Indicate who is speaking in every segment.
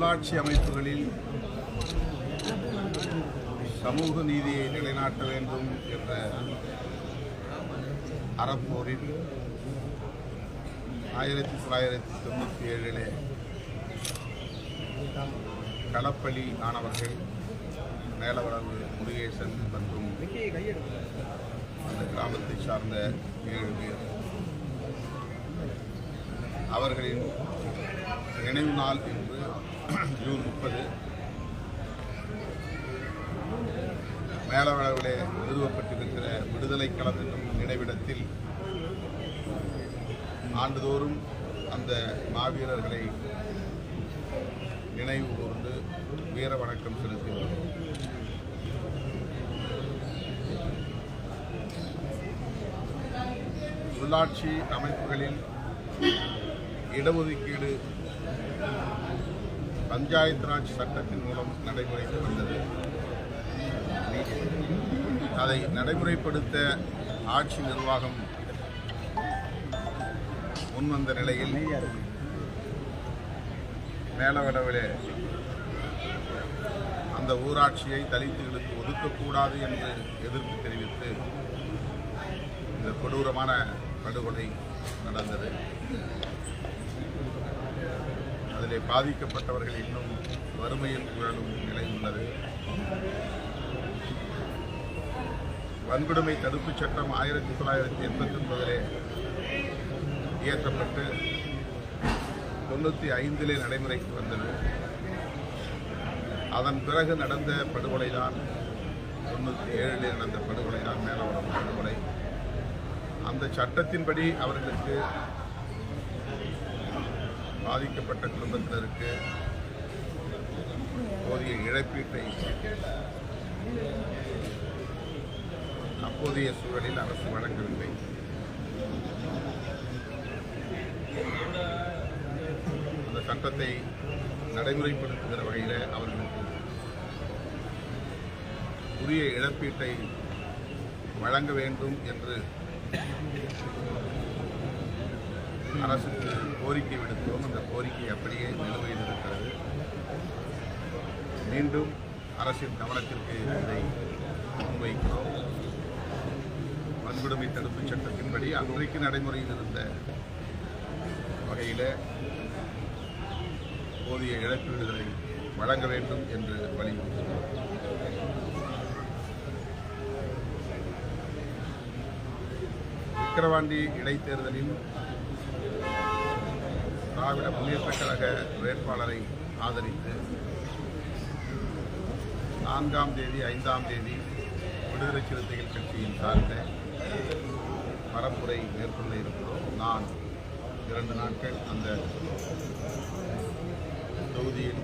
Speaker 1: உள்ளாட்சி அமைப்புகளில் சமூக நீதியை நிலைநாட்ட வேண்டும் என்ற அறப்போரில் 1997 களப்பலி ஆனவர்கள் மேலவளவு முருகேசன் மற்றும் அந்த கிராமத்தை சார்ந்த 7 பேர். அவர்களின் நினைவு நாள் இன்று ஜூன் 30 மேலவளவிலே நிறுவப்பட்டிருக்கிற விடுதலை களம் என்னும் நினைவிடத்தில் ஆண்டுதோறும் அந்த மாவீரர்களை நினைவு கூர்ந்து வீர வணக்கம் செலுத்துகிறோம். உள்ளாட்சி அமைப்புகளில் இடஒதுக்கீடு பஞ்சாயத்து ராஜ் சட்டத்தின் மூலம் நடைமுறைக்கு வந்தது. அதை நடைமுறைப்படுத்த ஆட்சி நிர்வாகம் முன்வந்த நிலையில் மேலவளவிலே அந்த ஊராட்சியை தலித்துகளுக்கு ஒதுக்கக்கூடாது என்று எதிர்ப்பு தெரிவித்து இந்த கொடூரமான படுகொலை நடந்தது. அதிலே பாதிக்கப்பட்டவர்கள் இன்னும் வறுமையில் உழலும் நிலை உள்ளது. வன்கொடுமை தடுப்புச் சட்டம் 1989 இயற்றப்பட்டு 95 நடைமுறைக்கு வந்தது. அதன் பிறகு நடந்த படுகொலைதான் 97 நடந்த படுகொலைதான் மேலவளம் படுகொலை. அந்த சட்டத்தின்படி அவர்களுக்கு பாதிக்கப்பட்ட குடும்பத்தினருக்கு போதிய இழப்பீட்டை அப்போதைய சூழலில் அரசு வழங்கவில்லை. அந்த சட்டத்தை நடைமுறைப்படுத்துகிற வகையில் அவர்களுக்கு உரிய இழப்பீட்டை வழங்க வேண்டும் என்று அரசுக்கு கோரிக்கை விடுத்தோம். அந்த கோரிக்கை அப்படியே நிலுவையில் இருக்கிறது. மீண்டும் அரசின் கவனத்திற்கு இதை முன்வைக்கிறோம். வன்கொடுமை தடுப்புச் சட்டத்தின்படி அன்றைக்கு நடைமுறையில் இருந்த வகையில் போதிய இழப்பீடுகளை வழங்க வேண்டும் என்று வலியுறுத்தினோம். விக்கிரவாண்டி இடைத்தேர்தலில் திராவிட முன்னேற்றக் கழக வேட்பாளரை ஆதரித்து 4ஆம் தேதி 5ஆம் தேதி விடுதலை சிறுத்தைகள் கட்சியின் சார்பில் பரப்புரை மேற்கொள்ள இருக்கிறோம். நான் 2 நாட்கள் அந்த தொகுதியில்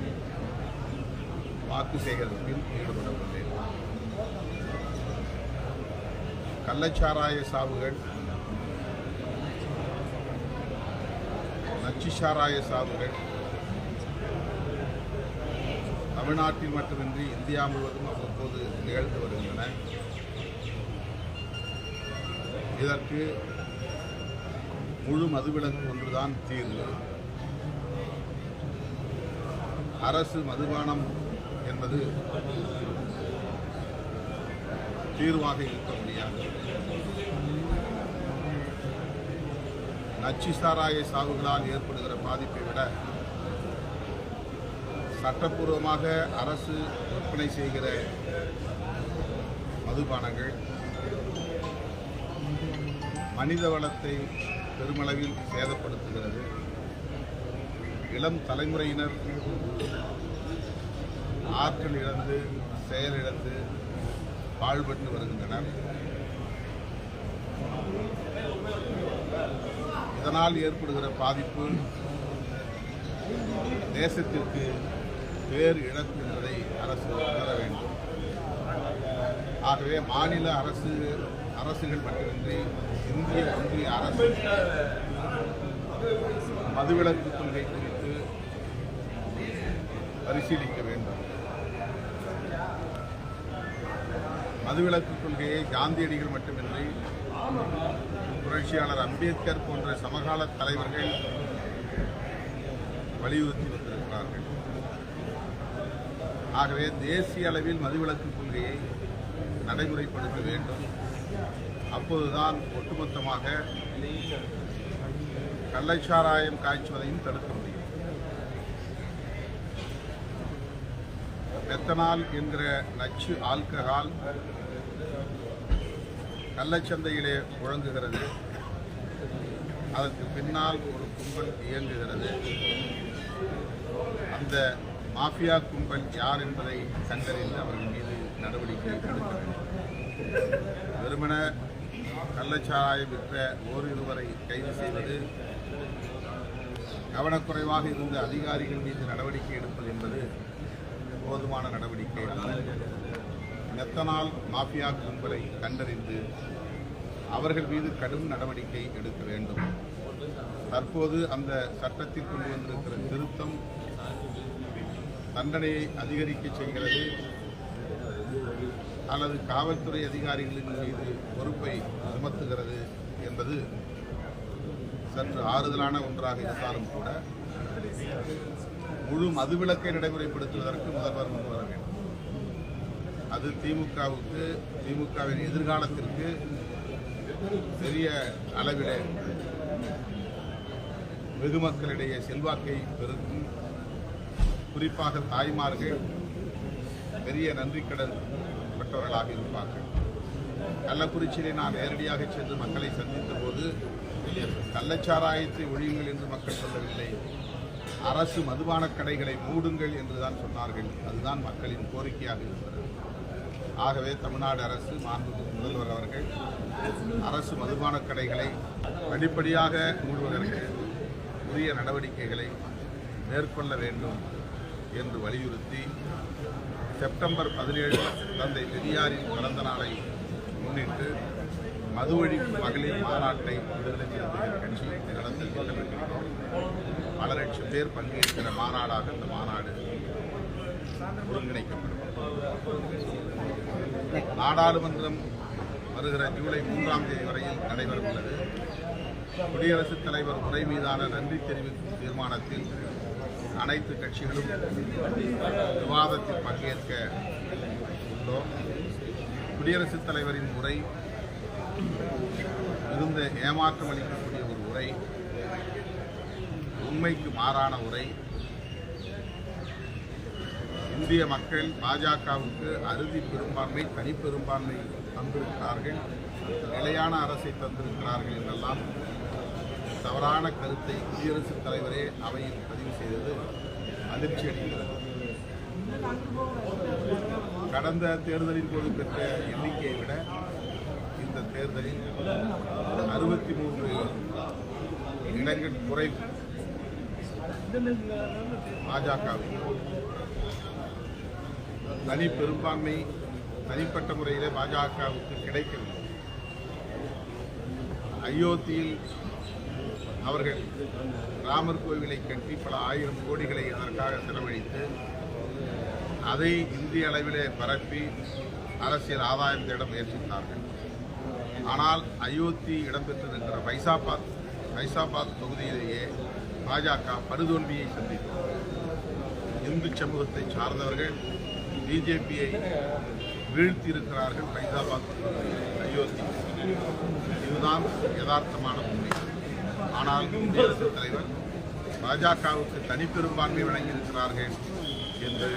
Speaker 1: வாக்கு சேகரிப்பில் ஈடுபட உள்ளேன். கள்ளச்சாராய சாவுகள், நச்சு சாராய சாவுகள் தமிழ்நாட்டில் மட்டுமின்றி இந்தியா முழுவதும் அவ்வப்போது நிகழ்ந்து வருகின்றன. இதற்கு முழு மதுவிலக்கு ஒன்றுதான் தீர்வு. அரசு மதுபானம் என்பது தீர்வாக இருக்க முடியாது. நச்சு சாராய சாவுகளால் ஏற்படுகிற பாதிப்பை விட சட்டப்பூர்வமாக அரசு விற்பனை செய்கிற மதுபானங்கள் மனித வளத்தை பெருமளவில் சேதப்படுத்துகிறது. இளம் தலைமுறையினர் ஆற்றல் இழந்து செயலிழந்து பாழ்பட்டு வருகின்றனர். இதனால் ஏற்படுகிற பாதிப்பு தேசத்திற்கு வேறு இழப்பு என்பதை அரசு உணர வேண்டும். ஆகவே மாநில அரசுகள் மட்டுமின்றி இந்திய ஒன்றிய அரசு மதுவிலக்கு கொள்கை குறித்து பரிசீலிக்க வேண்டும். மதுவிலக்கு கொள்கையை காந்தியடிகள் மட்டுமின்றி புரட்சியாளர் அம்பேத்கர் போன்ற சமகால தலைவர்கள் வலியுறுத்தி வந்திருக்கிறார்கள். ஆகவே தேசிய அளவில் மதுவிலக்கு கொள்கையை நடைமுறைப்படுத்த வேண்டும். அப்போதுதான் ஒட்டுமொத்தமாக கள்ளச்சாராயம் காய்ச்சுவதையும் தடுக்க முடியும். மெத்தனால் என்கிற நச்சு ஆல்கஹால் கள்ளச்சந்தையிலே முழங்குகிறது. அதற்கு பின்னால் ஒரு கும்பல் இயங்குகிறது. அந்த மாஃபியா கும்பல் யார் என்பதை கண்டறிந்து அவர்கள் மீது நடவடிக்கை எடுக்க வேண்டும். வெறுமன கள்ளச்சாராயம் விற்ற ஓரிருவரை கைது செய்வது, கவனக்குறைவாக இருந்த அதிகாரிகள் மீது நடவடிக்கை எடுப்பது என்பது போதுமான நடவடிக்கை அல்ல. மெத்தனால் மாஃபியா கும்பலை கண்டறிந்து அவர்கள் மீது கடும் நடவடிக்கை எடுக்க வேண்டும். தற்போது அந்த சட்டத்தில் கொண்டு வந்திருக்கிற திருத்தம் தண்டனையை அதிகரிக்க செய்கிறது அல்லது காவல்துறை அதிகாரிகளின் மீது பொறுப்பை சுமத்துகிறது என்பது சற்று ஆறுதலான ஒன்றாக இருந்தாலும் கூட முழு மதுவிலக்கை நடைமுறைப்படுத்துவதற்கு முதல்வர் முன் வர வேண்டும். அது திமுகவின் எதிர்காலத்திற்கு பெரிய அளவிலே வெகுமக்களிடையே செல்வாக்கை பெருக்கும். குறிப்பாக தாய்மார்கள் பெரிய நன்றிக்கடன் பெற்றவர்களாக இருப்பார்கள். கள்ளக்குறிச்சியிலே நான் நேரடியாக சென்று மக்களை சந்தித்த போது கள்ளச்சாராயத்தை ஒழியுங்கள் என்று மக்கள் சொல்லவில்லை, அரசு மதுபான கடைகளை மூடுங்கள் என்றுதான் சொன்னார்கள். அதுதான் மக்களின் கோரிக்கையாக இருக்கிறது. ஆகவே தமிழ்நாடு அரசு, மாண்புமிகு முதல்வர் அவர்கள் அரசு மதுபான கடைகளை படிப்படியாக மூடுவதற்கு உரிய நடவடிக்கைகளை மேற்கொள்ள வேண்டும் என்று வலியுறுத்தி செப்டம்பர் 17 தந்தை பெரியாரின் பிறந்த நாளை முன்னிட்டு மது ஒழிப்பு மகளிர் மாநாட்டை விடுதலை சிறுத்தைகள் கட்சி நடத்த திட்டமிட்டிருக்கிறோம். பல லட்சம் பேர் பங்கேற்கிற மாநாடாக இந்த மாநாடு ஒருங்கிணைக்கப்படும். நாடாளுமன்றம் வருகிற ஜூலை 3ஆம் தேதி வரையில் நடைபெற உள்ளது. குடியரசுத் தலைவர் உரை மீதான நன்றி தெரிவிக்கும் தீர்மானத்தில் அனைத்து கட்சிகளும் விவாதத்தில் பங்கேற்க உள்ளோம். குடியரசுத் தலைவரின் உரை இருந்த ஏமாற்றம் அளிக்கக்கூடிய ஒரு உரை, உண்மைக்கு மாறான உரை. இந்திய மக்கள் பாஜகவுக்கு அறுதி பெரும்பான்மை, தனிப்பெரும்பான்மை தந்திருக்கிறார்கள், நிலையான அரசை தந்திருக்கிறார்கள் என்றெல்லாம் தவறான கருத்தை குடியரசுத் தலைவரே அவையில் பதிவு செய்தது அதிர்ச்சி அளிக்கிறது. கடந்த தேர்தலின் போது பெற்ற எண்ணிக்கையை விட இந்த தேர்தலில் 63 இடங்கள் குறைவு பாஜகவில். தனி பெரும்பான்மை தனிப்பட்ட முறையிலே பாஜகவுக்கு கிடைக்கவில்லை. அயோத்தியில் அவர்கள் ராமர் கோவிலை கட்டி பல ஆயிரம் கோடிகளை அதற்காக செலவழித்து அதை இந்திய அளவிலே பரப்பி அரசியல் ஆதாயம் தேட முயற்சித்தார்கள். ஆனால் அயோத்தி இடம்பெற்றிருக்கிற ஃபைசாபாத் தொகுதியிலேயே பாஜக படுதோல்வியை சந்தித்தது. இந்து சமூகத்தை சார்ந்தவர்கள் பிஜேபியை வீழ்த்தியிருக்கிறார்கள் ஃபைசாபாத் அயோத்தி. இதுதான் யதார்த்தமான உண்மை. ஆனால் குடியரசுத் தலைவர் பாஜகவுக்கு தனிப்பெரும்பான்மை வழங்கியிருக்கிறார்கள் என்று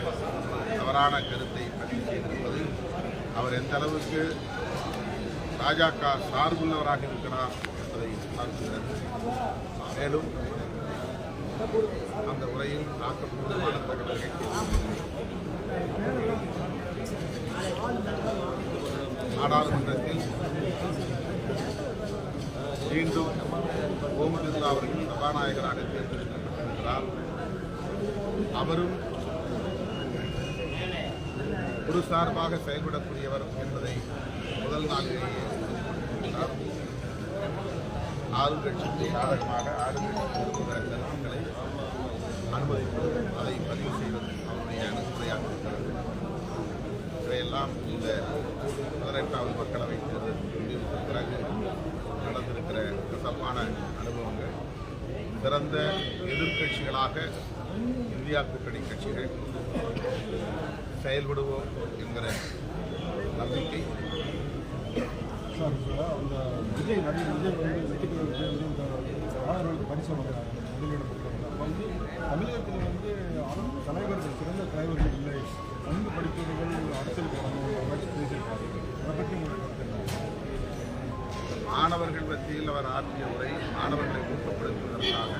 Speaker 1: தவறான கருத்தை பதிவு செய்திருப்பது அவர் எந்த அளவுக்கு பாஜக சார்புள்ளவராக இருக்கிறார் என்பதை பார்க்கிறது. மேலும் அந்த உரையில் ஆக்கப்பூர்வமான தகவல்கள் நாடாளுமன்றத்தில் மீண்டும் ஓம் பிர்லா அவர்கள் சபாநாயகராக தேர்ந்தெடுக்கப்பட்டிருக்கிறார். அவரும் ஒரு சார்பாக செயல்படக்கூடியவர் என்பதை முதல் நாளிலேயே சொல்லியிருக்கிறார். ஆளுங்கட்சிக்கு சாதகமாக ஆளுங்கட்சி கருத்துக்களை அனுமதிப்பது, அதை பதிவு செய்வது அவருடைய அணுகுமுறையாக இருக்கிறது. இதையெல்லாம் இந்த 18வது மக்களவை தேர்தல் முடிவுக்கு பிறகு நடந்திருக்கிற கசப்பான அனுபவங்கள் சிறந்த எதிர்க்கட்சிகளாக இந்தியா கூட்டணி கட்சிகள் செயல்படுவோம் என்கிற நம்பிக்கை.
Speaker 2: சார் அந்த விஜய் நடிகர் விஜய் வந்து வெற்றிக்கு மாணவர்களுக்கு பரிசு வழங்குறாங்க முதலிடம் பெற்றவங்க. அப்போ வந்து தமிழகத்தில் வந்து தலைவர்கள் சிறந்த தலைவர்கள் இல்லை, நன்கு படித்தவர்கள் அரசியல் வரணும் பேசியிருக்காரு. அதை பற்றி உங்களுக்கு கருத்து என்ன?
Speaker 1: மாணவர்கள் மத்தியில் அவர் ஆற்றிய உரை மாணவர்களை ஊக்கப்படுத்துவதற்காக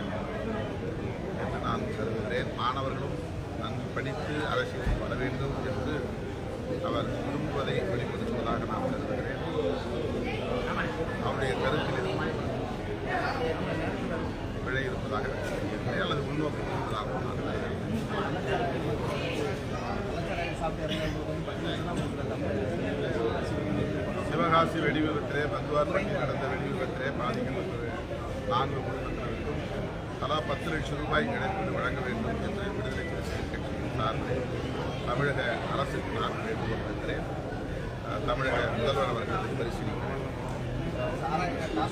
Speaker 1: என்று நான் கருதுகிறேன். மாணவர்களும் நன்கு படித்து அரசியலில் வர வேண்டும் என்று அவர் விரும்புவதை வெளிப்படுத்துவதாக நான் கருதுகிறேன். அவருடைய கருத்தில் பிழை இருப்பதாக அல்லது உள்நோக்கம் இருப்பதாகவும் நான் சிவகாசி வெடி விபத்திலே பந்துவார்பட்டியில் நடந்த வெடி விபத்திலே பாதிக்கப்பட்ட 4 குடும்பத்தினருக்கும் தலா 10 லட்சம் ரூபாய் இழப்பீடு வழங்க வேண்டும் என்று விடுதலை சிறுத்தைகள் கட்சியின் சார்பில் தமிழக அரசுக்கு நான் வேண்டுகோள் வைக்கிறேன். தமிழக முதல்வர் அவர்கள் பரிசீலிக்க வேண்டும்.